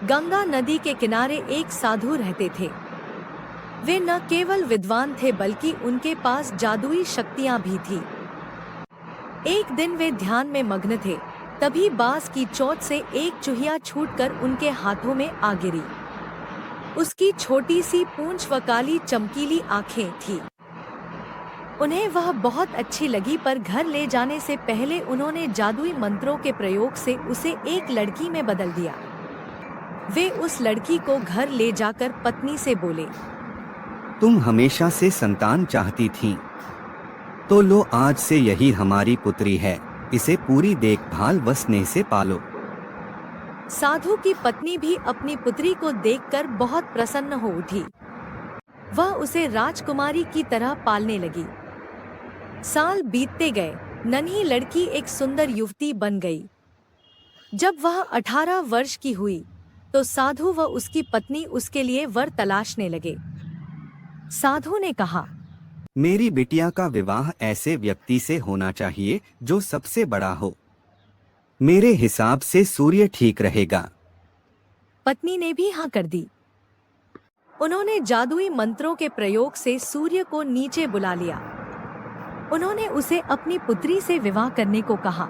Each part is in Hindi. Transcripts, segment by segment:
गंगा नदी के किनारे एक साधु रहते थे। वे न केवल विद्वान थे बल्कि उनके पास जादुई शक्तियां भी थी। एक दिन वे ध्यान में मग्न थे, तभी बांस की चोंच से एक चूहिया छूटकर उनके हाथों में आ गिरी। उसकी छोटी सी पूंछ व काली चमकीली आंखें थीं। उन्हें वह बहुत अच्छी लगी, पर घर ले जाने से पहले उन्होंने जादुई मंत्रों के प्रयोग से उसे एक लड़की में बदल दिया। वे उस लड़की को घर ले जाकर पत्नी से बोले, तुम हमेशा से संतान चाहती थी, तो लो आज से यही हमारी पुत्री है, इसे पूरी देखभाल व स्नेह से पालो। साधु की पत्नी भी अपनी पुत्री को देखकर बहुत प्रसन्न हो उठी। वह उसे राजकुमारी की तरह पालने लगी। साल बीतते गए, नन्ही लड़की एक सुंदर युवती बन गई। जब वह 18 वर्ष की हुई, तो साधु व उसकी पत्नी उसके लिए वर तलाशने लगे। साधु ने कहा, मेरी बिटिया का विवाह ऐसे व्यक्ति से होना चाहिए जो सबसे बड़ा हो। मेरे हिसाब से सूर्य ठीक रहेगा। पत्नी ने भी हाँ कर दी। उन्होंने जादुई मंत्रों के प्रयोग से सूर्य को नीचे बुला लिया। उन्होंने उसे अपनी पुत्री से विवाह करने को कहा,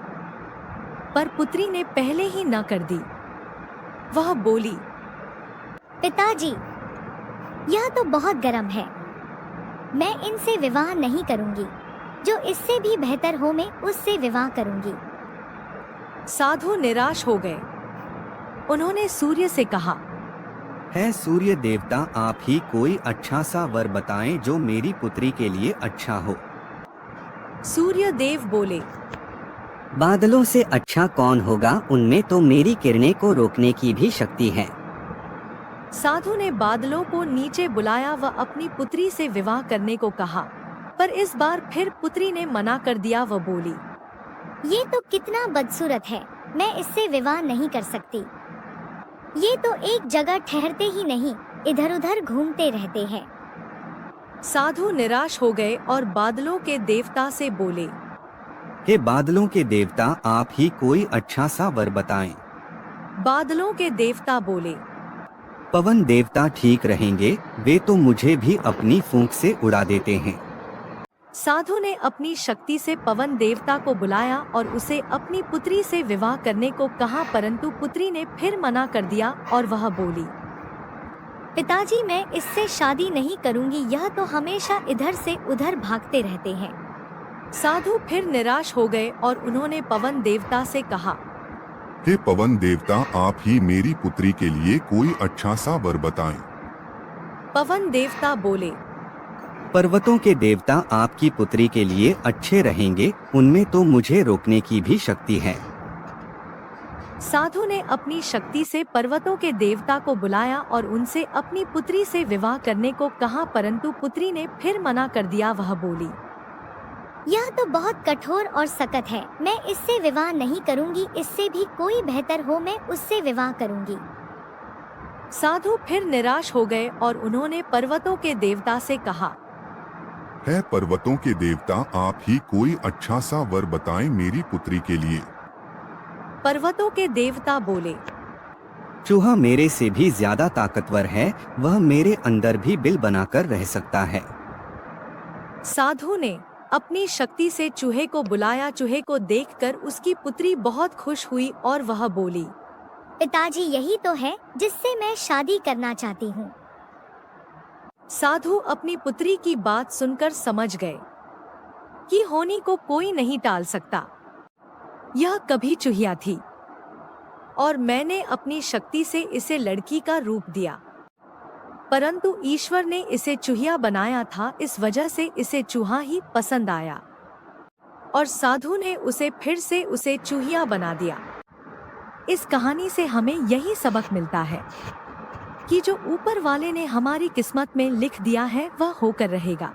पर पुत्री ने पहले ही ना कर दी। वह बोली, पिताजी, यह तो बहुत गर्म है, मैं इनसे विवाह नहीं करूंगी। जो इससे भी बेहतर हो मैं उससे विवाह करूंगी। साधु निराश हो गए। उन्होंने सूर्य से कहा, है सूर्य देवता, आप ही कोई अच्छा सा वर बताएं जो मेरी पुत्री के लिए अच्छा हो। सूर्य देव बोले, बादलों से अच्छा कौन होगा, उनमें तो मेरी किरणें को रोकने की भी शक्ति है। साधु ने बादलों को नीचे बुलाया व अपनी पुत्री से विवाह करने को कहा, पर इस बार फिर पुत्री ने मना कर दिया। वह बोली, ये तो कितना बदसूरत है, मैं इससे विवाह नहीं कर सकती। ये तो एक जगह ठहरते ही नहीं, इधर उधर घूमते रहते हैं। साधु निराश हो गए और बादलों के देवता से बोले, हे बादलों के देवता, आप ही कोई अच्छा सा वर बताएं। बादलों के देवता बोले, पवन देवता ठीक रहेंगे, वे तो मुझे भी अपनी फूंक से उड़ा देते हैं। साधु ने अपनी शक्ति से पवन देवता को बुलाया और उसे अपनी पुत्री से विवाह करने को कहा, परंतु पुत्री ने फिर मना कर दिया और वह बोली, पिताजी, मैं इससे शादी नहीं करूंगी, यह तो हमेशा इधर से उधर भागते रहते हैं। साधु फिर निराश हो गए और उन्होंने पवन देवता से कहा, हे पवन देवता, आप ही मेरी पुत्री के लिए कोई अच्छा सा वर बताएं। पवन देवता बोले, पर्वतों के देवता आपकी पुत्री के लिए अच्छे रहेंगे, उनमें तो मुझे रोकने की भी शक्ति है। साधु ने अपनी शक्ति से पर्वतों के देवता को बुलाया और उनसे अपनी पुत्री से विवाह करने को कहा, परंतु पुत्री ने फिर मना कर दिया। वह बोली, यह तो बहुत कठोर और सख्त है, मैं इससे विवाह नहीं करूंगी। इससे भी कोई बेहतर हो मैं उससे विवाह करूंगी। साधु फिर निराश हो गए और उन्होंने पर्वतों के देवता से कहा, है पर्वतों के देवता, आप ही कोई अच्छा सा वर बताएं मेरी पुत्री के लिए। पर्वतों के देवता बोले, चूहा मेरे से भी ज्यादा ताकतवर है, वह मेरे अंदर भी बिल बनाकर रह सकता है। साधु ने अपनी शक्ति से चूहे को बुलाया। चूहे को देखकर उसकी पुत्री बहुत खुश हुई और वह बोली, पिताजी, यही तो है जिससे मैं शादी करना चाहती हूँ। साधु अपनी पुत्री की बात सुनकर समझ गए कि होनी को कोई नहीं टाल सकता। यह कभी चूहिया थी और मैंने अपनी शक्ति से इसे लड़की का रूप दिया, परंतु ईश्वर ने इसे चूहिया बनाया था, इस वजह से इसे चूहा ही पसंद आया और साधु ने उसे फिर से उसे चूहिया बना दिया। इस कहानी से हमें यही सबक मिलता है कि जो ऊपर वाले ने हमारी किस्मत में लिख दिया है वह होकर रहेगा।